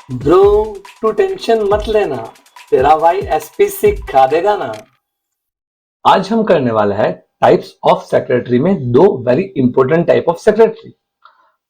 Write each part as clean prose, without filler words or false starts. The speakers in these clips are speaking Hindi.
ब्रो, तू टेंशन मत लेना, तेरा भाई एसपी सिखा देगा ना। आज हम करने वाला है टाइप्स ऑफ सेक्रेटरी में दो very important type of secretary,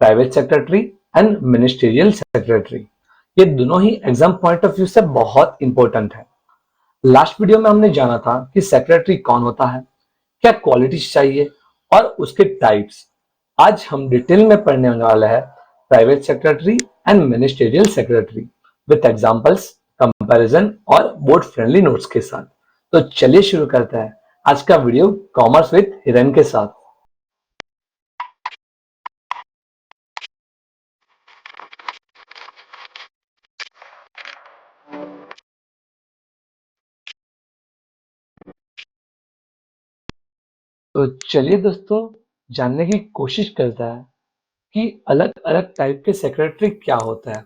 private secretary and ministerial secretary. ये दोनों ही एग्जाम पॉइंट ऑफ व्यू से बहुत इंपॉर्टेंट है। लास्ट वीडियो में हमने जाना था कि सेक्रेटरी कौन होता है, क्या क्वालिटीज चाहिए और उसके टाइप्स। आज हम डिटेल में पढ़ने वाला है private secretary and ministerial secretary with examples, comparison और बोर्ड फ्रेंडली नोट्स के साथ। तो चलिए शुरू करते हैं आज का वीडियो कॉमर्स विथ हिरन के साथ। तो चलिए दोस्तों, जानने की कोशिश करता है कि अलग अलग टाइप के सेक्रेटरी क्या होता है।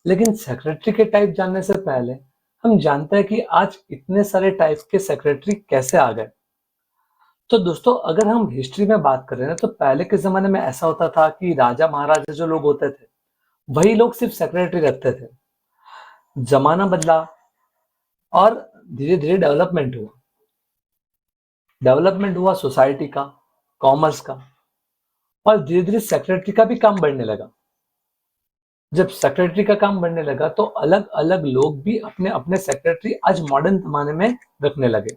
लेकिन सेक्रेटरी के टाइप जानने से पहले हम जानते हैं कि आज इतने सारे टाइप के सेक्रेटरी कैसे आ गए। तो दोस्तों, अगर हम हिस्ट्री में बात करें ना, तो पहले के जमाने में ऐसा होता था कि राजा महाराजा जो लोग होते थे वही लोग सिर्फ सेक्रेटरी रखते थे। जमाना बदला और धीरे धीरे डेवलपमेंट हुआ सोसाइटी का, कॉमर्स का, और धीरे धीरे सेक्रेटरी का भी काम बढ़ने लगा। जब सेक्रेटरी का काम बढ़ने लगा तो अलग अलग लोग भी अपने अपने सेक्रेटरी आज मॉडर्न जमाने में रखने लगे।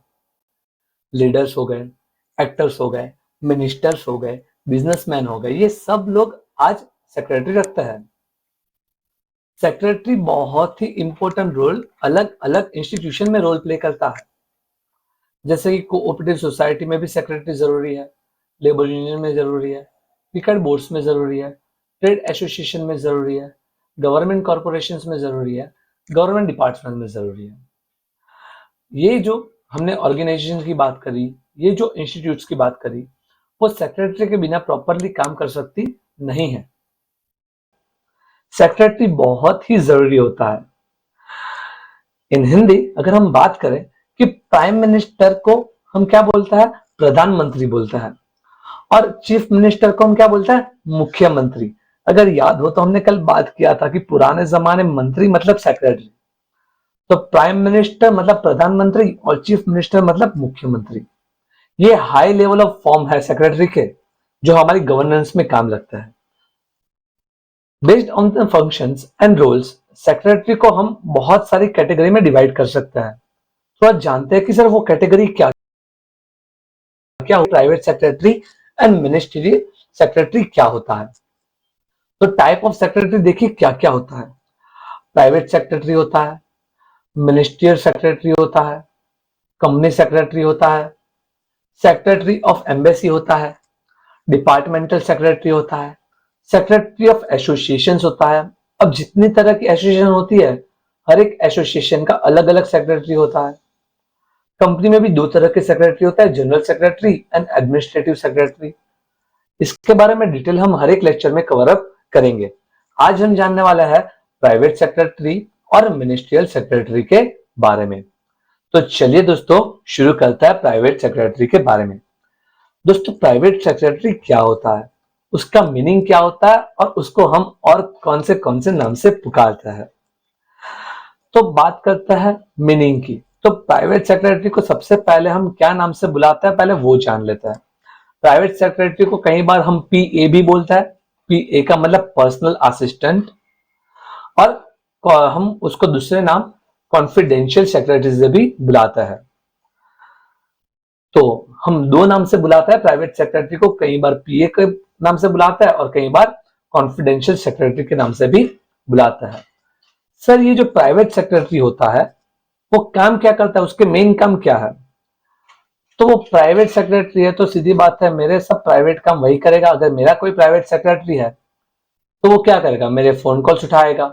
लीडर्स हो गए, एक्टर्स हो गए, मिनिस्टर्स हो गए, बिजनेसमैन हो गए, ये सब लोग आज सेक्रेटरी रखते हैं। सेक्रेटरी बहुत ही इंपॉर्टेंट रोल अलग अलग इंस्टीट्यूशन में रोल प्ले करता है। जैसे कि कोऑपरेटिव सोसाइटी में भी सेक्रेटरी जरूरी है, लेबर यूनियन में जरूरी है, क्रिकेट बोर्ड्स में जरूरी है, ट्रेड एसोसिएशन में जरूरी है, गवर्नमेंट कॉरपोरेशंस में जरूरी है, गवर्नमेंट डिपार्टमेंट में जरूरी है। ये जो हमने ऑर्गेनाइजेशन की बात करी, ये जो इंस्टीट्यूट्स की बात करी, वो सेक्रेटरी के बिना प्रॉपरली काम कर सकती नहीं है। सेक्रेटरी बहुत ही जरूरी होता है। इन हिंदी अगर हम बात करें कि प्राइम मिनिस्टर को हम क्या बोलता है, प्रधानमंत्री बोलता है, और चीफ मिनिस्टर को हम क्या बोलते हैं, मुख्यमंत्री। अगर याद हो तो हमने कल बात किया था कि पुराने जमाने में मंत्री मतलब सेक्रेटरी, तो प्राइम मिनिस्टर मतलब प्रधानमंत्री और चीफ मिनिस्टर मतलब मुख्यमंत्री। ये हाई लेवल ऑफ फॉर्म है सेक्रेटरी के, जो हमारी गवर्नेंस में काम लगता है। Based on the functions and roles, secretary को हम बहुत सारी कैटेगरी में डिवाइड कर सकते हैं। तो आज जानते हैं कि सर वो कैटेगरी क्या क्या, private secretary and ministerial secretary क्या होता है। तो टाइप ऑफ सेक्रेटरी देखिए क्या क्या होता है। प्राइवेट सेक्रेटरी होता है, मिनिस्ट्रियल सेक्रेटरी होता है, कंपनी सेक्रेटरी होता है, सेक्रेटरी ऑफ एम्बेसी होता है, डिपार्टमेंटल सेक्रेटरी होता है, सेक्रेटरी ऑफ एसोसिएशंस होता है। अब जितनी तरह की एसोसिएशन होती है, हर एक एसोसिएशन का अलग अलग सेक्रेटरी होता है। कंपनी में भी दो तरह के सेक्रेटरी होता है, general secretary and administrative secretary. इसके बारे में डिटेल हम हर एक लेक्चर में कवर अप करेंगे। आज हम जानने वाला है प्राइवेट सेक्रेटरी और मिनिस्ट्रियल सेक्रेटरी के बारे में। तो चलिए दोस्तों, शुरू करता है प्राइवेट सेक्रेटरी के बारे में। दोस्तों, प्राइवेट सेक्रेटरी क्या होता है, उसका मीनिंग क्या होता है, और उसको हम और कौन से नाम से पुकारते हैं। तो बात करते हैं मीनिंग की। तो प्राइवेट सेक्रेटरी को सबसे पहले हम क्या नाम से बुलाते हैं, पहले वो जान लेते हैं। प्राइवेट सेक्रेटरी को कई बार हम पीए भी बोलते हैं। पीए का मतलब पर्सनल असिस्टेंट, और हम उसको दूसरे नाम कॉन्फिडेंशियल सेक्रेटरी से भी बुलाते हैं। तो हम दो नाम से बुलाते हैं प्राइवेट सेक्रेटरी को, कई बार पीए के नाम से बुलाता है और कई बार कॉन्फिडेंशियल सेक्रेटरी के नाम से भी बुलाता है। सर, ये जो प्राइवेट सेक्रेटरी होता है वो काम क्या करता है, उसके मेन काम क्या है। तो वो प्राइवेट सेक्रेटरी है तो सीधी बात है, मेरे सब प्राइवेट काम वही करेगा। अगर मेरा कोई प्राइवेट सेक्रेटरी है तो वो क्या करेगा, मेरे फोन कॉल्स उठाएगा,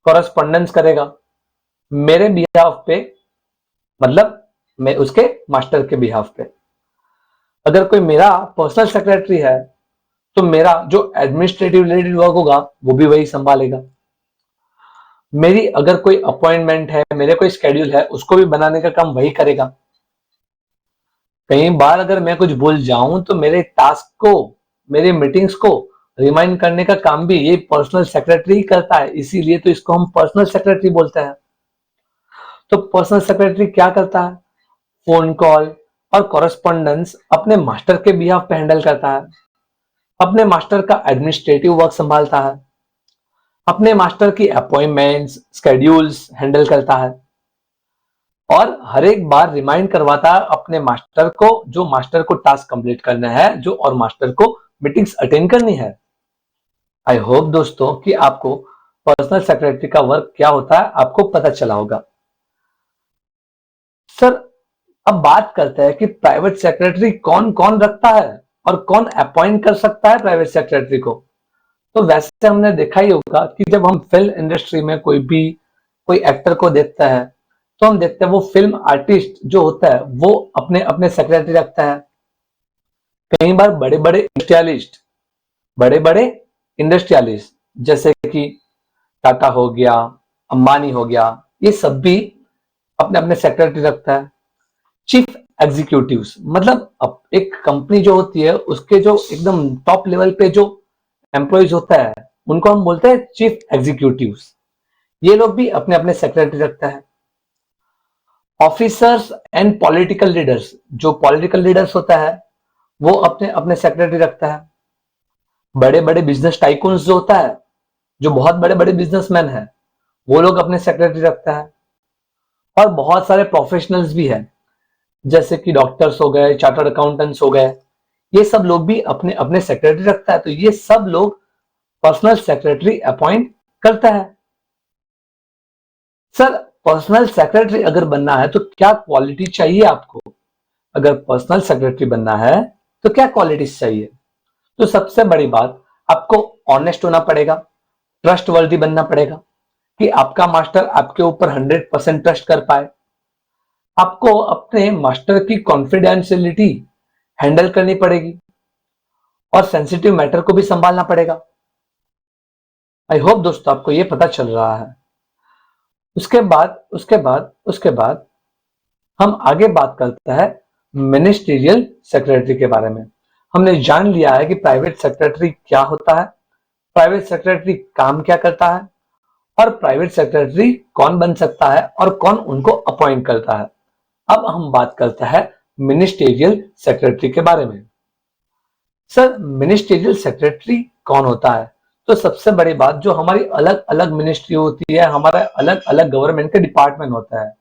कॉरेस्पॉन्डेंस करेगा मेरे बिहाफ पे, मतलब मैं उसके मास्टर के बिहाफ पे। अगर कोई मेरा पर्सनल सेक्रेटरी है तो मेरा जो एडमिनिस्ट्रेटिव रिलेटेड वर्क होगा वो भी वही संभालेगा। मेरी अगर कोई अपॉइंटमेंट है, मेरे कोई स्केड्यूल है, उसको भी बनाने का काम वही करेगा। कई बार अगर मैं कुछ भूल जाऊं तो मेरे टास्क को, मेरे मीटिंग्स को रिमाइंड करने का काम भी ये पर्सनल सेक्रेटरी ही करता है, इसीलिए तो इसको हम पर्सनल सेक्रेटरी बोलते हैं। तो पर्सनल सेक्रेटरी क्या करता है? फोन कॉल और कॉरेस्पॉन्डेंस अपने मास्टर के बिहाफ पे हैंडल करता है, अपने मास्टर का एडमिनिस्ट्रेटिव वर्क संभालता है, अपने मास्टर की अपॉइंटमेंट्स स्केड्यूल्स हैंडल करता है और हर एक बार रिमाइंड करवाता है अपने मास्टर को, जो मास्टर को टास्क कंप्लीट करना है, जो और मास्टर को मीटिंग्स अटेंड करनी है। आई होप दोस्तों कि आपको पर्सनल सेक्रेटरी का वर्क क्या होता है आपको पता चला होगा। सर, अब बात करते हैं कि प्राइवेट सेक्रेटरी कौन कौन रखता है और कौन अपॉइंट कर सकता है प्राइवेट सेक्रेटरी को। तो वैसे हमने देखा ही होगा कि जब हम फिल्म इंडस्ट्री में कोई एक्टर को देखते हैं तो हम देखते हैं वो फिल्म आर्टिस्ट जो होता है वो अपने अपने सेक्रेटरी रखता है। कई बार बड़े बड़े इंडस्ट्रियलिस्ट जैसे कि टाटा हो गया, अंबानी हो गया, ये सब भी अपने अपने सेक्रेटरी रखता है। चीफ एग्जीक्यूटिव्स मतलब अब एक कंपनी जो होती है उसके जो एकदम टॉप लेवल पे जो एम्प्लॉयज होता है उनको हम बोलते हैं चीफ एग्जीक्यूटिव्स। ये लोग भी अपने अपने सेक्रेटरी रखता है। ऑफिसर्स एंड पॉलिटिकल लीडर्स, जो पॉलिटिकल लीडर्स होता है वो अपने अपने सेक्रेटरी रखता है। बड़े बड़े बिजनेस टाइकून्स जो होता है, जो बहुत बड़े बड़े बिजनेसमैन है, वो लोग अपने सेक्रेटरी रखता है। और बहुत सारे प्रोफेशनल्स भी हैं जैसे कि डॉक्टर्स हो गए, चार्टर्ड अकाउंटेंट्स हो गए, ये सब लोग भी अपने अपने सेक्रेटरी रखता है। तो ये सब लोग पर्सनल सेक्रेटरी अपॉइंट करता है। सर, पर्सनल सेक्रेटरी अगर बनना है तो क्या क्वालिटी चाहिए आपको? अगर पर्सनल सेक्रेटरी बनना है तो क्या क्वालिटीज चाहिए? तो सबसे बड़ी बात, आपको ऑनेस्ट होना पड़ेगा, ट्रस्ट वर्दी बनना पड़ेगा कि आपका मास्टर आपके ऊपर 100% ट्रस्ट कर पाए। आपको अपने मास्टर की कॉन्फिडेंशियलिटी हैंडल करनी पड़ेगी और सेंसिटिव मैटर को भी संभालना पड़ेगा। आई होप दोस्तों आपको ये पता चल रहा है। उसके बाद हम आगे बात करते हैं मिनिस्टीरियल सेक्रेटरी के बारे में। हमने जान लिया है कि प्राइवेट सेक्रेटरी क्या होता है, प्राइवेट सेक्रेटरी काम क्या करता है और प्राइवेट सेक्रेटरी कौन बन सकता है और कौन उनको अपॉइंट करता है। अब हम बात करते हैं मिनिस्टीरियल सेक्रेटरी के बारे में। सर, मिनिस्टीरियल सेक्रेटरी कौन होता है? तो सबसे बड़ी बात, जो हमारी अलग अलग मिनिस्ट्री होती है, हमारा अलग अलग गवर्नमेंट के डिपार्टमेंट होता है,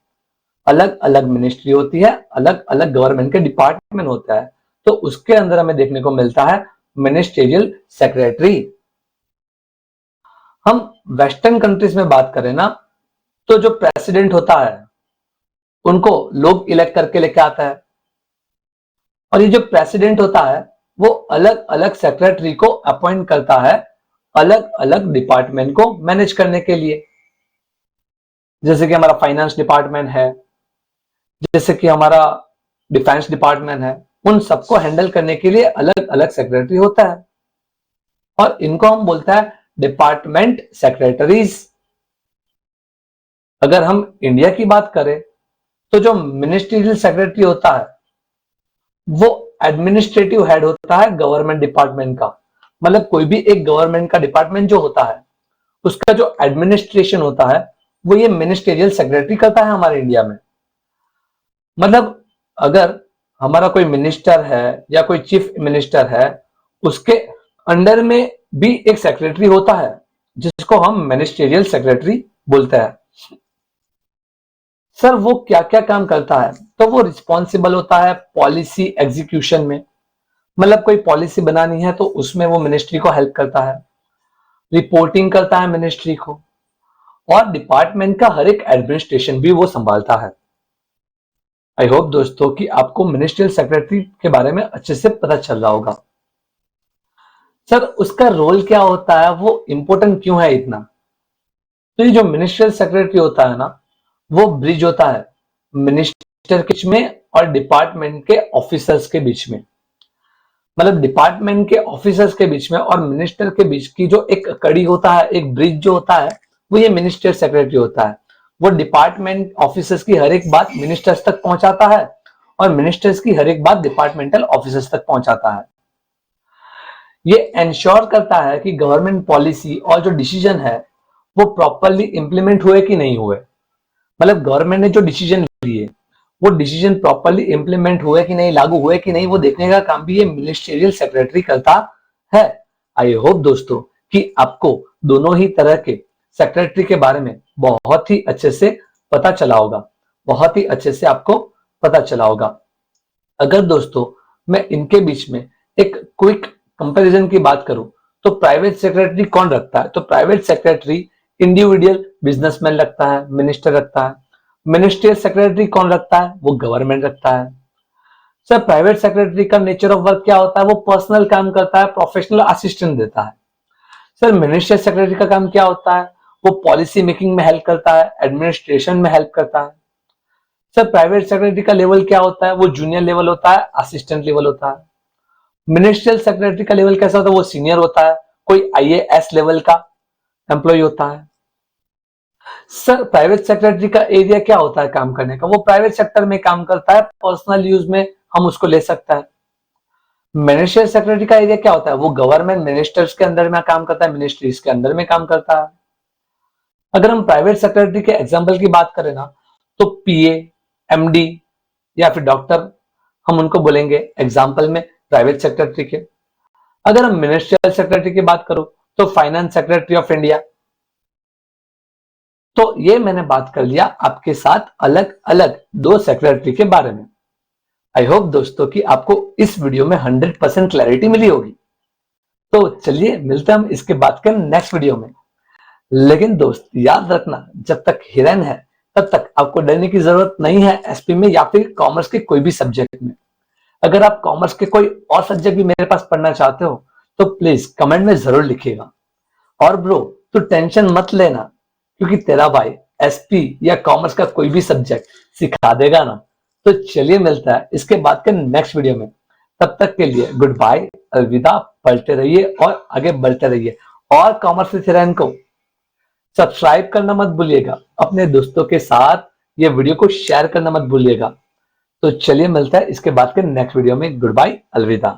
अलग अलग मिनिस्ट्री होती है, अलग अलग गवर्नमेंट के डिपार्टमेंट होता है, तो उसके अंदर हमें देखने को मिलता है मिनिस्टीरियल सेक्रेटरी। हम वेस्टर्न कंट्रीज में बात करें ना, तो जो प्रेसिडेंट होता है उनको लोग इलेक्ट करके लेके आता है और ये जो प्रेसिडेंट होता है वो अलग अलग सेक्रेटरी को अपॉइंट करता है अलग अलग डिपार्टमेंट को मैनेज करने के लिए। जैसे कि हमारा फाइनेंस डिपार्टमेंट है, जैसे कि हमारा डिफेंस डिपार्टमेंट है, उन सबको हैंडल करने के लिए अलग अलग सेक्रेटरी होता है और इनको हम बोलते हैं डिपार्टमेंट सेक्रेटरीज। अगर हम इंडिया की बात करें तो जो मिनिस्ट्रियल सेक्रेटरी होता है वो एडमिनिस्ट्रेटिव हेड होता है गवर्नमेंट डिपार्टमेंट का। मतलब कोई भी एक गवर्नमेंट का डिपार्टमेंट जो होता है उसका जो एडमिनिस्ट्रेशन होता है वो ये मिनिस्टीरियल सेक्रेटरी करता है हमारे इंडिया में। मतलब अगर हमारा कोई मिनिस्टर है या कोई चीफ मिनिस्टर है, उसके अंडर में भी एक सेक्रेटरी होता है जिसको हम मिनिस्टीरियल सेक्रेटरी बोलते हैं। सर, वो क्या क्या काम करता है? तो वो रिस्पॉन्सिबल होता है पॉलिसी एग्जीक्यूशन में। मतलब कोई पॉलिसी बनानी है तो उसमें वो मिनिस्ट्री को हेल्प करता है, रिपोर्टिंग करता है मिनिस्ट्री को और डिपार्टमेंट का हर एक एडमिनिस्ट्रेशन भी वो संभालता है। आई होप दोस्तों कि आपको मिनिस्ट्रियल सेक्रेटरी के बारे में अच्छे से पता चल रहा होगा। सर, उसका रोल क्या होता है, वो इंपॉर्टेंट क्यों है इतना? तो ये जो मिनिस्ट्रियल सेक्रेटरी होता है ना, वो ब्रिज होता है मिनिस्टर के बीच में और डिपार्टमेंट के ऑफिसर्स के बीच में। मतलब डिपार्टमेंट के ऑफिसर्स के बीच में और मिनिस्टर के बीच की जो एक कड़ी होता है, एक ब्रिज जो होता है, वो ये मिनिस्ट्रियल सेक्रेटरी होता है। वो डिपार्टमेंट ऑफिसर्स की हर एक बात मिनिस्टर्स तक पहुंचाता है और मिनिस्टर्स की हर एक बात डिपार्टमेंटल ऑफिसर्स तक पहुंचाता है। ये इंश्योर करता है कि गवर्नमेंट पॉलिसी और जो डिसीजन है वो प्रॉपरली इंप्लीमेंट हुए कि नहीं हुए। मतलब गवर्नमेंट ने जो डिसीजन लिए वो डिसीजन प्रॉपरली इंप्लीमेंट हुए कि नहीं, लागू हुए कि नहीं, वो देखने का काम भी ये मिनिस्ट्रियल सेक्रेटरी करता है। आई होप दोस्तों कि आपको दोनों ही तरह के सेक्रेटरी के बारे में बहुत ही अच्छे से पता चला होगा, बहुत ही अच्छे से आपको पता चला होगा। अगर दोस्तों मैं इनके बीच में एक क्विक कंपैरिजन की बात करूं तो प्राइवेट सेक्रेटरी कौन रखता है, तो प्राइवेट सेक्रेटरी इंडिविजुअल बिजनेसमैन रखता है, मिनिस्टर रखता है। मिनिस्ट्रियल सेक्रेटरी कौन रखता है, वो गवर्नमेंट रखता है। सर प्राइवेट सेक्रेटरी का नेचर ऑफ वर्क क्या होता है, वो पर्सनल काम करता है, प्रोफेशनल असिस्टेंट देता है। सर मिनिस्ट्रियल सेक्रेटरी का काम क्या होता है, वो पॉलिसी मेकिंग में हेल्प करता है, एडमिनिस्ट्रेशन में हेल्प करता है। सर प्राइवेट सेक्रेटरी का लेवल क्या होता है, वो जूनियर लेवल होता है, असिस्टेंट लेवल होता है। मिनिस्ट्रियल सेक्रेटरी का लेवल कैसा होता है, वो सीनियर होता है, कोई आईएएस लेवल का एम्प्लॉय होता है। सर प्राइवेट सेक्रेटरी का एरिया क्या होता है काम करने का, वो प्राइवेट सेक्टर में काम करता है, पर्सनल यूज में हम उसको ले सकता है। मिनिस्ट्रियल सेक्रेटरी का एरिया क्या होता है, वो गवर्नमेंट मिनिस्टर्स के अंदर में काम करता है, मिनिस्ट्रीज के अंदर में काम करता है। अगर हम प्राइवेट सेक्रेटरी के एग्जाम्पल की बात करें ना तो पीए, एमडी या फिर डॉक्टर, हम उनको बोलेंगे एग्जाम्पल में प्राइवेट सेक्रेटरी के। अगर हम मिनिस्ट्रियल सेक्रेटरी की बात करूं तो फाइनेंस सेक्रेटरी ऑफ इंडिया। तो ये मैंने बात कर लिया आपके साथ अलग अलग दो सेक्रेटरी के बारे में। आई होप दोस्तों कि आपको इस वीडियो में 100% क्लैरिटी मिली होगी। तो चलिए मिलते हैं हम इसके बाद के नेक्स्ट वीडियो में। लेकिन दोस्त याद रखना, जब तक हिरन है तब तक आपको डरने की जरूरत नहीं है एसपी में या फिर कॉमर्स के कोई भी सब्जेक्ट में। अगर आप कॉमर्स के कोई और सब्जेक्ट भी मेरे पास पढ़ना चाहते हो तो प्लीज कमेंट में जरूर लिखिएगा। और ब्रो तू टेंशन मत लेना, क्योंकि तेरा भाई एसपी या कॉमर्स का कोई भी सब्जेक्ट सिखा देगा ना। तो चलिए मिलता है इसके बाद के नेक्स्ट वीडियो में। तब तक के लिए गुड बाय, अलविदा, पढ़ते रहिए और आगे बढ़ते रहिए। और कॉमर्स विद हिरन को सब्सक्राइब करना मत भूलिएगा, अपने दोस्तों के साथ ये वीडियो को शेयर करना मत भूलिएगा। तो चलिए मिलता है इसके बाद के नेक्स्ट वीडियो में। गुड बाय, अलविदा।